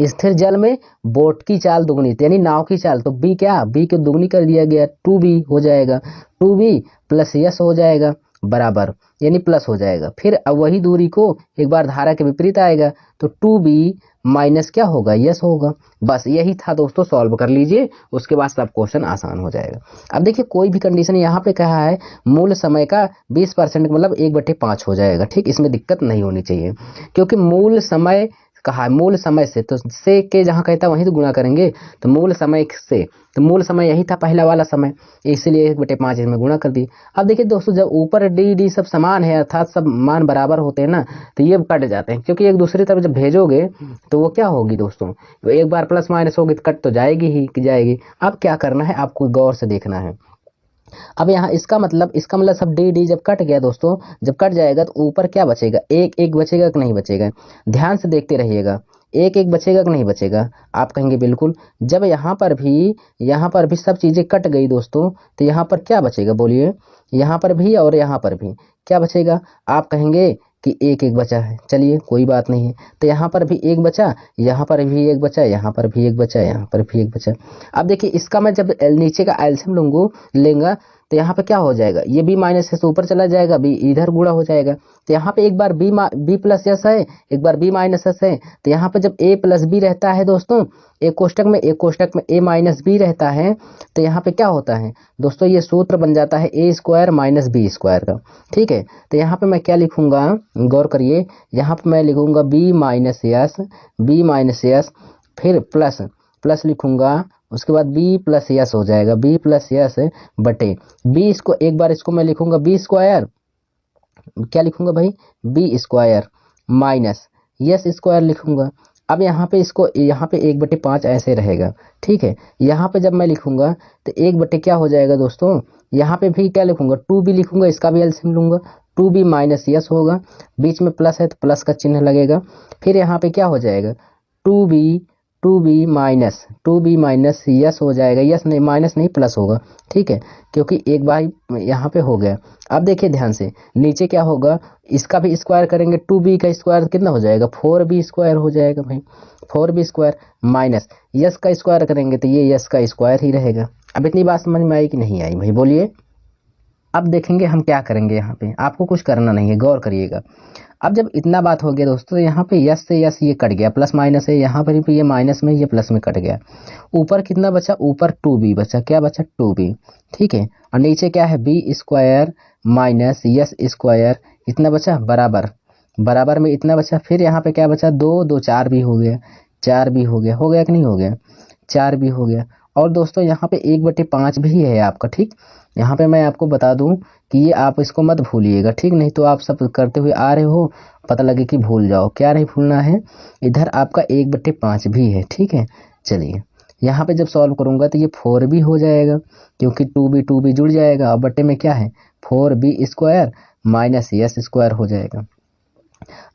स्थिर जल में बोट की चाल दुगनी, यानी नाव की चाल, तो बी क्या, बी को दुगनी कर दिया गया, 2b हो जाएगा, 2b प्लस यस हो जाएगा बराबर, यानी प्लस हो जाएगा। फिर अब वही दूरी को एक बार धारा के विपरीत आएगा, तो 2b माइनस क्या होगा, यस होगा। बस यही था दोस्तों, सॉल्व कर लीजिए, उसके बाद सब क्वेश्चन आसान हो जाएगा। अब देखिए कोई भी कंडीशन यहाँ पे कहा है मूल समय का 20% मतलब 1/5 हो जाएगा। ठीक, इसमें दिक्कत नहीं होनी चाहिए, क्योंकि मूल समय कहा है, मूल समय से, तो से के जहां कहता है वहीं तो गुणा करेंगे, तो मूल समय से, तो मूल समय यही था पहला वाला समय, इसलिए 1/5 इसमें गुणा कर दी। अब देखिए दोस्तों, जब ऊपर डी डी सब समान है, अर्थात सब मान बराबर होते हैं ना, तो ये कट जाते हैं, क्योंकि एक दूसरी तरफ जब भेजोगे तो वो क्या होगी दोस्तों, एक बार प्लस माइनस होगी तो कट तो जाएगी ही जाएगी। अब क्या करना है, आपको गौर से देखना है। अब यहाँ इसका मतलब सब डी डी जब कट गया दोस्तों, जब कट जाएगा तो ऊपर क्या बचेगा, एक एक बचेगा कि नहीं बचेगा, ध्यान से देखते रहिएगा, एक एक बचेगा कि नहीं बचेगा। आप कहेंगे बिल्कुल। जब यहाँ पर भी सब चीजें कट गई दोस्तों, तो यहाँ पर क्या बचेगा, बोलिए, यहाँ पर भी और यहाँ पर भी क्या बचेगा। आप कहेंगे कि एक एक बचा है, चलिए कोई बात नहीं है, तो यहाँ पर भी एक बचा, यहाँ पर भी एक बचा, यहाँ पर भी एक बचा, यहाँ पर भी एक बचा। अब देखिए इसका मैं जब नीचे का एल्सियम लेंगा तो यहाँ पे क्या हो जाएगा, ये बी माइनस से ऊपर चला जाएगा, बी इधर गुणा हो जाएगा। तो यहाँ पे एक बार बी प्लस एस है, एक बार बी माइनस एस है, तो यहाँ पे जब ए प्लस बी रहता है दोस्तों, एक कोष्टक में ए माइनस बी रहता है, तो यहाँ पे क्या होता है दोस्तों, ये सूत्र बन जाता है ए स्क्वायर माइनस बी स्क्वायर का। ठीक है, तो यहाँ पे मैं क्या लिखूंगा, गौर करिए, यहाँ पे मैं लिखूंगा बी माइनस एस, फिर प्लस लिखूंगा, उसके बाद बी प्लस यस हो जाएगा, बी प्लस यस बटे बी, इसको एक बार इसको मैं लिखूंगा बी स्क्वायर, क्या लिखूंगा भाई, b square minus s square लिखूंगा। अब यहाँ पे इसको, यहाँ पे 1/5 ऐसे रहेगा। ठीक है, यहाँ पे जब मैं लिखूंगा तो 1 क्या हो जाएगा दोस्तों, यहाँ पे भी क्या लिखूंगा, 2b लिखूंगा, इसका भी एलसीएम लूंगा, 2b माइनस यस होगा, बीच में प्लस है तो प्लस का चिन्ह लगेगा। फिर यहाँ पे क्या हो जाएगा, 2b माइनस यस हो जाएगा, यस नहीं माइनस नहीं प्लस होगा। ठीक है, क्योंकि एक बार यहाँ पे हो गया। अब देखिए ध्यान से, नीचे क्या होगा, इसका भी स्क्वायर करेंगे, 2b का स्क्वायर कितना हो जाएगा, 4b स्क्वायर हो जाएगा भाई, 4b स्क्वायर माइनस यस का स्क्वायर करेंगे तो ये यस का स्क्वायर ही रहेगा। अब इतनी बात समझ में आई कि नहीं आई भाई, बोलिए। अब देखेंगे हम क्या करेंगे, यहाँ पे आपको कुछ करना नहीं है, गौर करिएगा। अब जब इतना बात हो गया दोस्तों, यहाँ पे यस से यस ये कट गया, प्लस माइनस है, यहाँ पर भी ये माइनस में ये प्लस में कट गया। ऊपर कितना बचा, ऊपर 2b बचा, क्या बचा 2b, ठीक है। और नीचे क्या है, b square minus s square, इतना बचा बराबर, बराबर में इतना बचा। फिर यहाँ पे क्या बचा, 2 2 4 भी हो गया, 4 भी हो गया, हो गया कि नहीं हो गया, 4 भी हो गया। और दोस्तों यहाँ पे 1/5 भी है आपका, ठीक। यहाँ पे मैं आपको बता दूं कि ये आप इसको मत भूलिएगा, ठीक, नहीं तो आप सब करते हुए आ रहे हो, पता लगे कि भूल जाओ। क्या नहीं भूलना है, इधर आपका 1/5 भी है, ठीक है। चलिए यहाँ पे जब सॉल्व करूंगा तो ये 4b हो जाएगा, क्योंकि 2b जुड़ जाएगा, और बट्टे में क्या है 4b square minus s square हो जाएगा।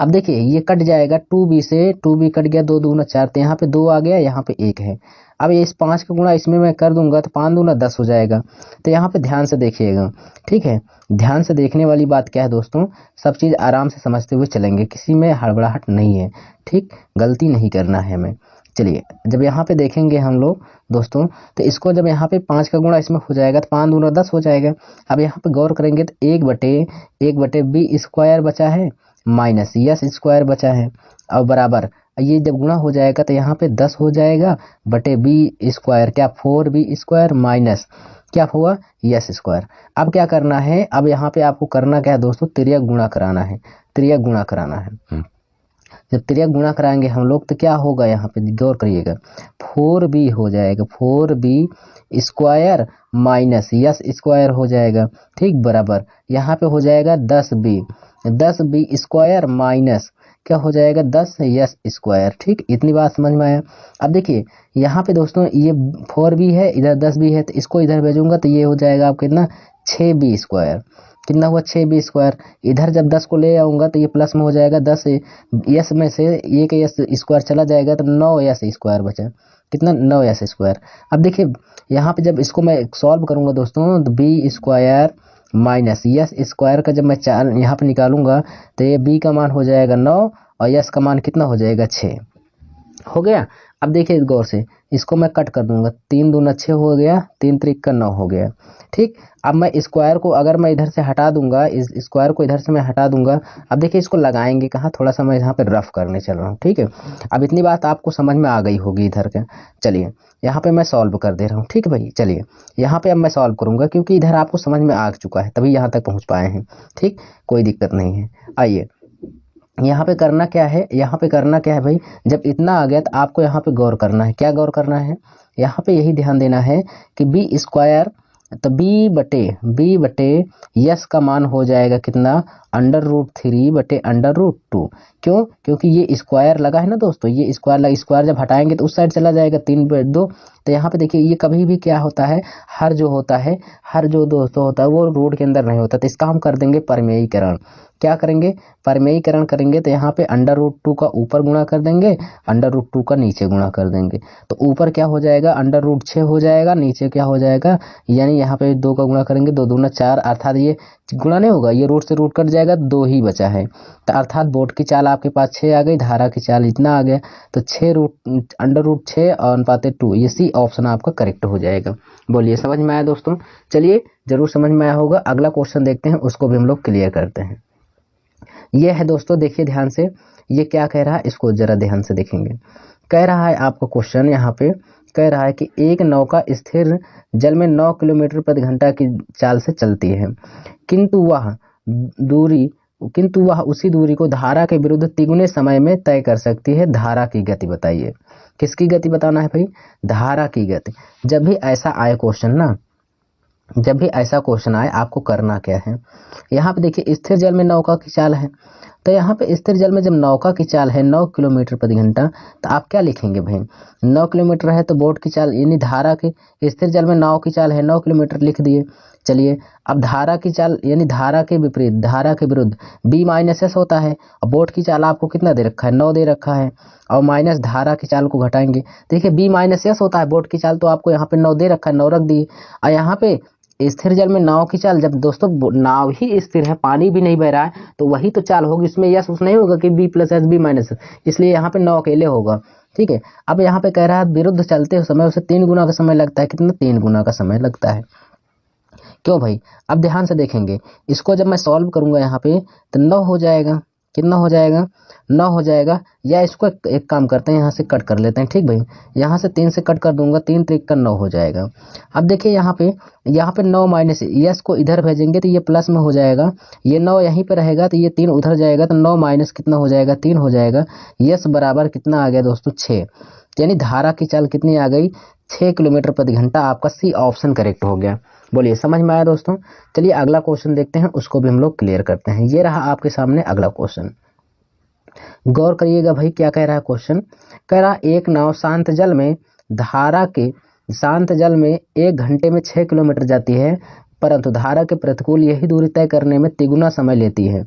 अब देखिए ये कट जाएगा, 2b से 2b कट गया, 2 दूना 4, तो यहाँ पे 2 आ गया, यहाँ पे 1 है। अब ये इस 5 का गुणा इसमें मैं कर दूंगा तो 5 दूना 10 हो जाएगा। तो यहाँ पे ध्यान से देखिएगा, ठीक है। ध्यान से देखने वाली बात क्या है दोस्तों, सब चीज़ आराम से समझते हुए चलेंगे, किसी में हड़बड़ाहट नहीं है, ठीक, गलती नहीं करना है हमें। चलिए जब यहाँ पे देखेंगे हम लोग दोस्तों, तो इसको जब यहाँ पे 5 का गुणा इसमें हो जाएगा तो 5 दूना 10 हो जाएगा। अब यहाँ पे गौर करेंगे तो 1/1/b स्क्वायर बचा है माइनस यस स्क्वायर बचा है, और बराबर ये जब गुणा हो जाएगा तो यहाँ पे 10 हो जाएगा बटे बी स्क्वायर, क्या 4b स्क्वायर माइनस क्या हुआ यस स्क्वायर। अब क्या करना है, अब यहाँ पे आपको करना क्या है दोस्तों, तिर्यक गुणा कराना है, तिर्यक गुणा कराना है। जब तिर्यक गुणा कराएंगे हम लोग तो क्या होगा, यहाँ पे गौर करिएगा, 4b हो जाएगा, 4b square minus s square हो जाएगा, ठीक, बराबर यहाँ पे हो जाएगा 10b स्क्वायर माइनस क्या हो जाएगा 10 यस स्क्वायर, ठीक। इतनी बात समझ में आया। अब देखिए यहाँ पे दोस्तों ये 4b है, इधर 10b है, तो इसको इधर भेजूंगा तो ये हो जाएगा आपका कितना 6b स्क्वायर, कितना हुआ 6b स्क्वायर। इधर जब 10 को ले आऊंगा तो ये प्लस में हो जाएगा, 10 यस में से एक यस स्क्वायर चला जाएगा तो 9 यस स्क्वायर बचा, कितना 9 यस स्क्वायर। अब देखिए यहाँ पे जब इसको मैं सॉल्व करूंगा दोस्तों तो b square minus s square का जब मैं चार यहाँ पे निकालूंगा तो ये बी का मान हो जाएगा 9 और यस का मान कितना हो जाएगा 6 हो गया। अब देखिए गौर से इसको मैं कट कर दूंगा, 3 दूना 6 हो गया, 3 त्रिक का 9 हो गया, ठीक। अब मैं स्क्वायर को अगर मैं इधर से हटा दूंगा, इस स्क्वायर को इधर से मैं हटा दूंगा। अब देखिए इसको लगाएंगे कहाँ, थोड़ा सा मैं यहाँ पे रफ करने चल रहा हूँ, ठीक है। अब इतनी बात आपको समझ में आ गई होगी इधर के। चलिए यहाँ पे मैं सॉल्व कर दे रहा हूँ, ठीक है भाई। चलिए यहाँ पे अब मैं सॉल्व करूंगा, क्योंकि इधर आपको समझ में आ चुका है तभी यहाँ तक पहुँच पाए हैं, ठीक, कोई दिक्कत नहीं है। आइए यहाँ पे करना क्या है, यहाँ पे करना क्या है भाई, जब इतना आ गया तो आपको यहाँ पे गौर करना है, क्या गौर करना है, यहाँ पे यही ध्यान देना है कि बी स्क्वायर, तो बी बटे यस का मान हो जाएगा कितना √3 बटे √2। क्यों, क्योंकि ये स्क्वायर लगा है ना दोस्तों, ये स्क्वायर लगा, स्क्वायर जब हटाएंगे तो उस साइड चला जाएगा 3/2। तो यहाँ पे देखिए ये कभी भी क्या होता है, हर जो दोस्तों होता है वो रूट के अंदर नहीं होता, तो इसका हम कर देंगे परमेयीकरण। क्या करेंगे, परमेयीकरण करेंगे, तो यहाँ पे √2 का ऊपर गुणा कर देंगे, √2 का नीचे गुणा कर देंगे, तो ऊपर क्या हो जाएगा √6 हो जाएगा, नीचे क्या हो जाएगा, यानी यहाँ पे 2 का गुणा करेंगे, 2 दूना 4, अर्थात ये गुणा नहीं होगा, ये रूट से रूट कट जाएगा, 2 ही बचा है, तो अर्थात बोर्ड की चाल आपके पास 6 आ गई, धारा की चाल इतना आ गया, तो 6√6 और अनुपात 2, ये सी ऑप्शन आपका करेक्ट हो जाएगा। बोलिए समझ में आया दोस्तों, चलिए जरूर समझ में आया होगा। अगला क्वेश्चन देखते हैं, उसको भी हम लोग क्लियर करते हैं। ये है दोस्तों, देखिए ध्यान से, ये क्या कह रहा है इसको जरा ध्यान से देखेंगे। कह रहा है आपका क्वेश्चन यहाँ पे कह रहा है कि एक नौका स्थिर जल में 9 किलोमीटर प्रति घंटा की चाल से चलती है, किंतु वह उसी दूरी को धारा के विरुद्ध तिगुने समय में तय कर सकती है। धारा की गति बताइए। किसकी गति बताना है भाई, धारा की गति। जब भी ऐसा आए क्वेश्चन आए आपको करना क्या है, यहाँ पे देखिए स्थिर जल में नौका की चाल है, तो यहाँ पे स्थिर जल में जब नौका की चाल है 9 किलोमीटर प्रति घंटा, तो आप क्या लिखेंगे भाई, 9 किलोमीटर है तो बोट की चाल यानी धारा की, स्थिर जल में नाव की चाल है 9 किलोमीटर लिख दिए। चलिए अब धारा की चाल यानी धारा के विपरीत, धारा के विरुद्ध b-s होता है, और बोट की चाल आपको कितना दे रखा है 9 दे रखा है, और माइनस धारा की चाल को घटाएंगे, देखिए b-s होता है, बोट की चाल तो आपको यहाँ पे 9 दे रखा है, 9 रख दिए। और यहाँ पे स्थिर जल में नाव की चाल, जब दोस्तों नाव ही स्थिर है, पानी भी नहीं बह रहा है, तो वही तो चाल होगी, इसमें यस उस नहीं होगा कि b+s b-s, इसलिए यहाँ पे 9 अकेले होगा, ठीक है। अब यहाँ पे कह रहा है विरुद्ध चलते समय उसे 3 गुना का समय लगता है, कितना 3 गुना का समय लगता है। क्यों भाई? अब ध्यान से देखेंगे, इसको जब मैं सॉल्व करूंगा यहाँ पे तो 9 हो जाएगा। कितना हो जाएगा? 9 हो जाएगा। या इसको एक काम करते हैं, यहाँ से कट कर लेते हैं। ठीक भाई, यहाँ से 3 से कट कर दूंगा, 3 3 का 9 हो जाएगा। अब देखिए यहाँ पे 9 माइनस यस को इधर भेजेंगे तो ये प्लस में हो जाएगा, ये 9 यहीं पे रहेगा तो ये 3 उधर जाएगा, तो 9 माइनस कितना हो जाएगा? 3 हो जाएगा। यस बराबर कितना आ गया दोस्तों? 6। यानी धारा की चाल कितनी आ गई? 6 किलोमीटर प्रति घंटा। आपका सी ऑप्शन करेक्ट हो गया। बोलिए समझ में आया दोस्तों? चलिए अगला क्वेश्चन देखते हैं, उसको भी हम लोग क्लियर करते हैं। ये रहा आपके सामने अगला क्वेश्चन। गौर करिएगा भाई, क्या कह रहा है क्वेश्चन? कह रहा एक नाव शांत जल में धारा के शांत जल में 1 घंटे में 6 किलोमीटर जाती है, परंतु धारा के प्रतिकूल यही दूरी तय करने में तिगुना समय लेती है।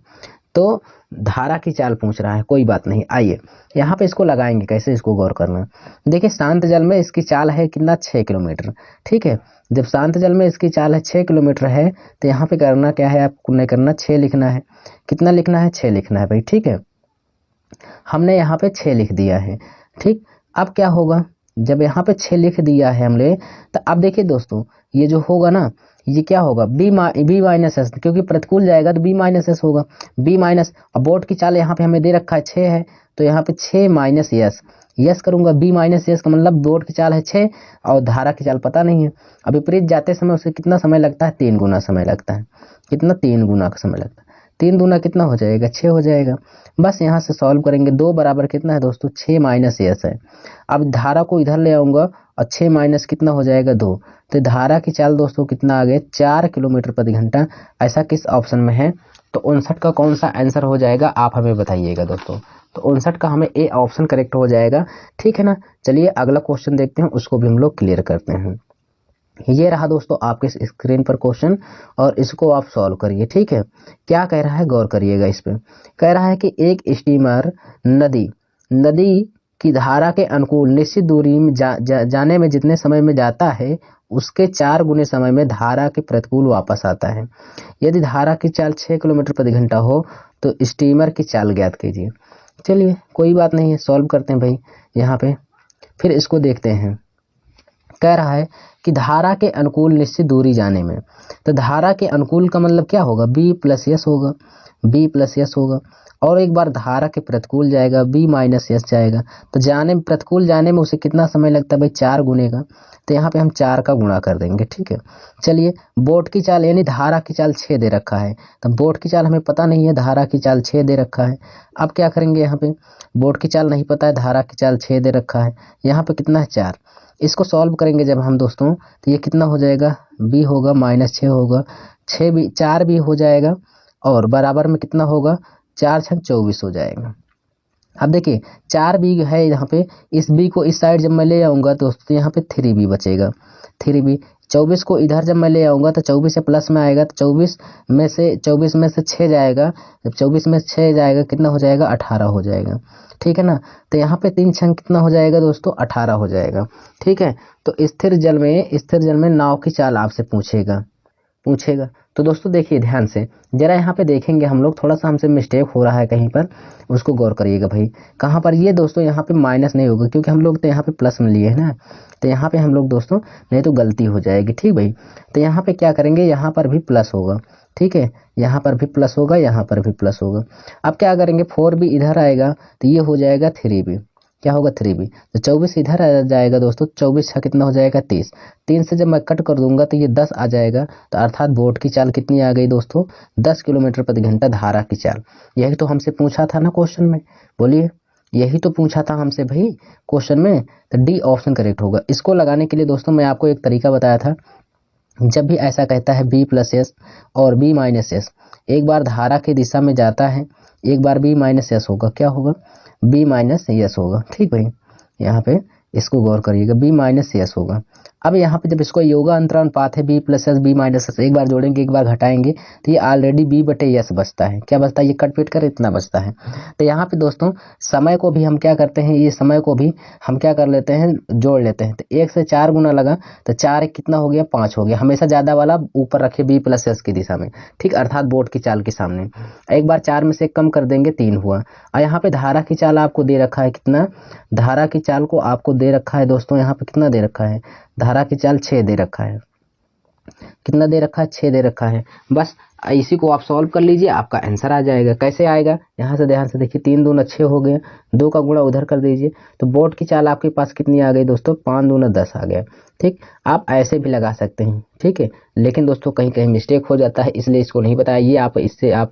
तो धारा की चाल पूछ रहा है, कोई बात नहीं। आइए यहाँ पे इसको लगाएंगे कैसे, इसको गौर करना। देखिए शांत जल में इसकी चाल है कितना? 6 किलोमीटर। ठीक है, जब शांत जल में इसकी चाल है 6 किलोमीटर है तो यहाँ पे करना क्या है? आपको नहीं करना, 6 लिखना है। कितना लिखना है? 6 लिखना है भाई। ठीक है, हमने यहाँ पे 6 लिख दिया है। ठीक, अब क्या होगा? जब यहाँ पे 6 लिख दिया है हमने, तो अब देखिए दोस्तों, ये जो होगा ना, ये क्या होगा? बी माइनस एस, क्योंकि प्रतिकूल जाएगा तो बी माइनस एस होगा। बी माइनस, अब बोर्ड की चाल यहाँ पे हमें दे रखा है 6 है, तो यहाँ पे 6 माइनस यस, यस करूंगा। बी माइनस यस का मतलब बोर्ड की चाल है 6 और धारा की चाल पता नहीं है। अब विपरीत जाते समय उसे कितना समय लगता है? 3 गुना समय लगता है। कितना? 3 गुना का समय लगता है। 3 दूना कितना हो जाएगा? 6 हो जाएगा। बस यहाँ से सॉल्व करेंगे। 2 बराबर कितना है दोस्तों? 6 माइनस यस है। अब धारा को इधर ले आऊंगा और 6 माइनस कितना हो जाएगा? 2। तो धारा की चाल दोस्तों कितना आ गया? 4 किलोमीटर प्रति घंटा। ऐसा किस ऑप्शन में है? तो 59 का कौन सा आंसर हो जाएगा, आप हमें बताइएगा दोस्तों। तो 59 का हमें ए ऑप्शन करेक्ट हो जाएगा। ठीक है ना? चलिए अगला क्वेश्चन देखते हैं, उसको भी हम लोग क्लियर करते हैं। ये रहा दोस्तों आपके स्क्रीन पर क्वेश्चन, और इसको आप सॉल्व करिए। ठीक है, क्या कह रहा है? गौर करिएगा इस पे। कह रहा है कि एक स्टीमर नदी की धारा के अनुकूल निश्चित दूरी में जाने में जितने समय में जाता है, उसके 4 गुने समय में धारा के प्रतिकूल वापस आता है। यदि धारा की चाल 6 किलोमीटर प्रति घंटा हो तो स्टीमर की चाल ज्ञात कीजिए। चलिए कोई बात नहीं है, सॉल्व करते हैं भाई यहाँ पे। फिर इसको देखते हैं। कह रहा है कि धारा के अनुकूल निश्चित दूरी जाने में, तो धारा के अनुकूल का मतलब क्या होगा? बी प्लस यस होगा, बी प्लस यस होगा। और एक बार धारा के प्रतिकूल जाएगा, बी माइनस यस जाएगा। तो जाने प्रतिकूल जाने में उसे कितना समय लगता है भाई? 4 गुने का। तो यहाँ पे हम 4 का गुणा कर देंगे। ठीक है, चलिए बोर्ड की चाल यानी धारा की चाल 6 दे रखा है, तो बोर्ड की चाल हमें पता नहीं है, धारा की चाल 6 दे रखा है। अब क्या करेंगे? यहाँ पे बोर्ड की चाल नहीं पता है, धारा की चाल 6 दे रखा है, यहाँ पे कितना है? 4। इसको सॉल्व करेंगे जब हम दोस्तों, तो ये कितना हो जाएगा? बी होगा माइनस 6 होगा, 6 भी 4 भी हो जाएगा, और बराबर में कितना होगा? 4 छक 24 हो जाएगा। अब देखिए 4 बी है यहाँ पे, इस बी को इस साइड जब मैं ले आऊंगा दोस्तों, यहाँ पे 3 बी बचेगा। 3 बी 24 को इधर जब मैं ले आऊंगा तो 24 से प्लस में आएगा, तो 24 में से 6 जाएगा। जब 24 में से 6 जाएगा कितना हो जाएगा? 18 हो जाएगा। ठीक है ना? तो यहाँ पे 3 छंग कितना हो जाएगा दोस्तों? 18 हो जाएगा। ठीक है, तो स्थिर जल में नाव की चाल आपसे पूछेगा। तो दोस्तों देखिए ध्यान से जरा यहाँ पे देखेंगे हम लोग, थोड़ा सा हमसे मिस्टेक हो रहा है कहीं पर, उसको गौर करिएगा भाई। कहाँ पर? ये दोस्तों यहाँ पे माइनस नहीं होगा, क्योंकि हम लोग तो यहाँ पे प्लस में लिए है ना, तो यहाँ पे हम लोग दोस्तों, नहीं तो गलती हो जाएगी। ठीक भाई, तो यहाँ पे क्या करेंगे? यहाँ पर भी प्लस होगा। ठीक है, यहाँ पर भी प्लस होगा, यहाँ पर भी प्लस होगा। अब क्या करेंगे? 4 भी इधर आएगा तो ये हो जाएगा 3 भी। क्या होगा? 3 भी। तो 24 इधर आ जाएगा दोस्तों, 24 का कितना हो जाएगा? 30। 3 से जब मैं कट कर दूंगा तो ये 10 आ जाएगा। तो अर्थात बोर्ड की चाल कितनी आ गई दोस्तों? 10 किलोमीटर प्रति घंटा धारा की चाल। यही तो हमसे पूछा था ना क्वेश्चन में, बोलिए, यही तो पूछा था हमसे भाई क्वेश्चन में। तो डी ऑप्शन करेक्ट होगा। इसको लगाने के लिए दोस्तों मैं आपको एक तरीका बताया था। जब भी ऐसा कहता है बी प्लस एस और बी माइनस एस, एक बार धारा की दिशा में जाता है, एक बार बी माइनस एस होगा, क्या होगा? बी माइनस एस होगा। ठीक भाई, यहाँ पे इसको गौर करिएगा, बी माइनस एस होगा। अब यहाँ पे जब इसको योगा अंतरानुपात है b plus s b minus s, एक बार जोड़ेंगे एक बार घटाएंगे तो ये ऑलरेडी बी बटे एस बचता है। क्या बचता है? ये कट पीट कर इतना बचता है। तो यहाँ पे दोस्तों समय को भी हम क्या करते हैं? ये समय को भी हम क्या कर लेते हैं? जोड़ लेते हैं। तो 1 से 4 गुना लगा तो 4 कितना हो गया? 5 हो गया। हमेशा ज्यादा वाला ऊपर रखिए बी प्लस एस की दिशा में, ठीक, अर्थात बोर्ड की चाल के सामने। एक बार 4 में से कम कर देंगे, 3 हुआ। और यहाँ पे धारा की चाल आपको दे रखा है कितना? धारा की चाल को आपको दे रखा है दोस्तों, यहाँ पे कितना दे रखा है? धारा की चाल 6 दे रखा है। कितना दे रखा है, 6 दे रखा है। बस इसी को आप सॉल्व कर लीजिए, आपका आंसर आ जाएगा। कैसे आएगा, यहाँ से ध्यान से देखिए, 3 दूना 6 हो गया, 2 का गुणा उधर कर दीजिए, तो बोर्ड की चाल आपके पास कितनी आ गई दोस्तों, 5 दूना 10 आ गया। ठीक, आप ऐसे भी लगा सकते हैं, ठीक है, लेकिन दोस्तों कहीं कहीं मिस्टेक हो जाता है, इसलिए इसको नहीं बताया, ये आप इससे आप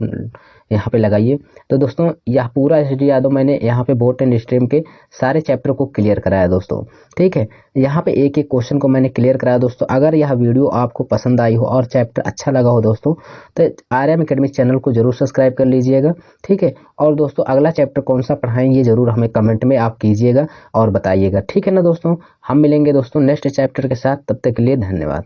यहाँ पे लगाइए। तो दोस्तों यह पूरा एसडी यादव मैंने यहाँ पे बोट एंड स्ट्रीम के सारे चैप्टर को क्लियर कराया दोस्तों। ठीक है, यहाँ पे एक एक क्वेश्चन को मैंने क्लियर कराया दोस्तों। अगर यह वीडियो आपको पसंद आई हो और चैप्टर अच्छा लगा हो दोस्तों, तो आर्यम एकेडमिक चैनल को जरूर सब्सक्राइब कर लीजिएगा। ठीक है, और दोस्तों अगला चैप्टर कौन सा पढ़ाएं ये जरूर हमें कमेंट में आप कीजिएगा और बताइएगा। ठीक है ना दोस्तों, हम मिलेंगे दोस्तों नेक्स्ट चैप्टर के साथ, तब तक के लिए धन्यवाद।